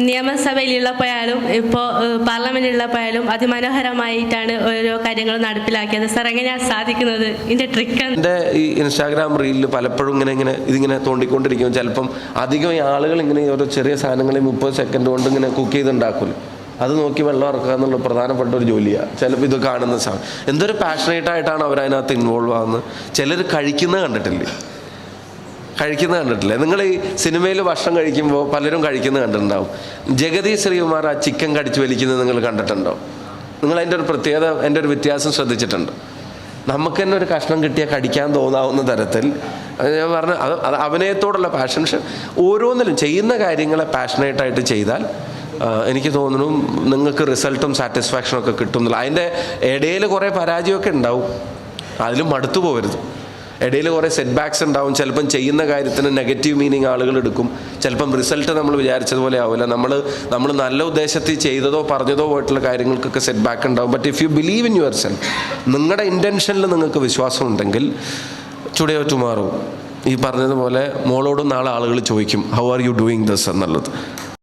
നിയമസഭയിലുള്ളപ്പോഴായാലും ഇപ്പോൾ പാർലമെൻറ്റിലുള്ളപ്പോഴായാലും അതിമനോഹരമായിട്ടാണ് ഓരോ കാര്യങ്ങളും നടപ്പിലാക്കിയത്. സാർ എങ്ങനെയാണ് സാധിക്കുന്നത്? ഇതിൻ്റെ ട്രിക്ക്? എൻ്റെ ഈ ഇൻസ്റ്റാഗ്രാം റീലിൽ പലപ്പോഴും ഇതിങ്ങനെ തോണ്ടിക്കൊണ്ടിരിക്കും. ചിലപ്പം അധികം ആളുകൾ ഇങ്ങനെ ഓരോ ചെറിയ സാധനങ്ങൾ 30 സെക്കൻഡ് കൊണ്ട് ഇങ്ങനെ കുക്ക് ചെയ്തുണ്ടാക്കുമല്ലോ, അത് നോക്കി വെള്ളം ഇറക്കുക എന്നുള്ള പ്രധാനപ്പെട്ട ഒരു ജോലിയാണ്. ചിലപ്പോൾ ഇത് കാണുന്ന സാധനം എന്തൊരു പാഷനേറ്റായിട്ടാണ് അവരതിനകത്ത് ഇൻവോൾവ് ആകുന്നത്. ചിലർ കഴിക്കുന്നത് കണ്ടിട്ടില്ലേ? നിങ്ങൾ ഈ സിനിമയിൽ ഭക്ഷണം കഴിക്കുമ്പോൾ പലരും കഴിക്കുന്നത് കണ്ടിട്ടുണ്ടാവും. ജഗതി ശ്രീകുമാർ ആ ചിക്കൻ കടിച്ചു വലിക്കുന്നത് നിങ്ങൾ കണ്ടിട്ടുണ്ടോ? നിങ്ങൾ അതിൻ്റെ ഒരു പ്രത്യേകത, എൻ്റെ ഒരു വ്യത്യാസം ശ്രദ്ധിച്ചിട്ടുണ്ട്. നമുക്ക് തന്നെ ഒരു കഷ്ണം കിട്ടിയാൽ കടിക്കാൻ തോന്നാവുന്ന തരത്തിൽ ഞാൻ പറഞ്ഞ അത് അഭിനയത്തോടുള്ള പാഷൻ. പക്ഷെ ഓരോന്നിലും ചെയ്യുന്ന കാര്യങ്ങളെ പാഷനേറ്റായിട്ട് ചെയ്താൽ എനിക്ക് തോന്നുന്നു നിങ്ങൾക്ക് റിസൾട്ടും സാറ്റിസ്ഫാക്ഷനും ഒക്കെ കിട്ടുന്നില്ല. അതിൻ്റെ ഇടയിൽ കുറേ പരാജയമൊക്കെ ഉണ്ടാവും, അതിലും മടുത്തു പോകരുത്. ഇടയിൽ കുറേ സെറ്റ് ബാക്സ് ഉണ്ടാവും. ചിലപ്പം ചെയ്യുന്ന കാര്യത്തിന് നെഗറ്റീവ് മീനിങ് ആളുകൾ എടുക്കും. ചിലപ്പം റിസൾട്ട് നമ്മൾ വിചാരിച്ചതുപോലെ ആവില്ല. നമ്മൾ നല്ല ഉദ്ദേശത്തിൽ ചെയ്തതോ പറഞ്ഞതോ പോയിട്ടുള്ള കാര്യങ്ങൾക്കൊക്കെ സെറ്റ് ബാക്ക് ഉണ്ടാവും. But if you believe in your self, നിങ്ങളുടെ ഇൻറ്റൻഷനിൽ നിങ്ങൾക്ക് വിശ്വാസം ഉണ്ടെങ്കിൽ ടുഡേ ഓർ ടുമാറോ ഈ പറഞ്ഞതുപോലെ മോളോടും നാളെ ആളുകൾ ചോദിക്കും how are you doing this എന്നുള്ളത്.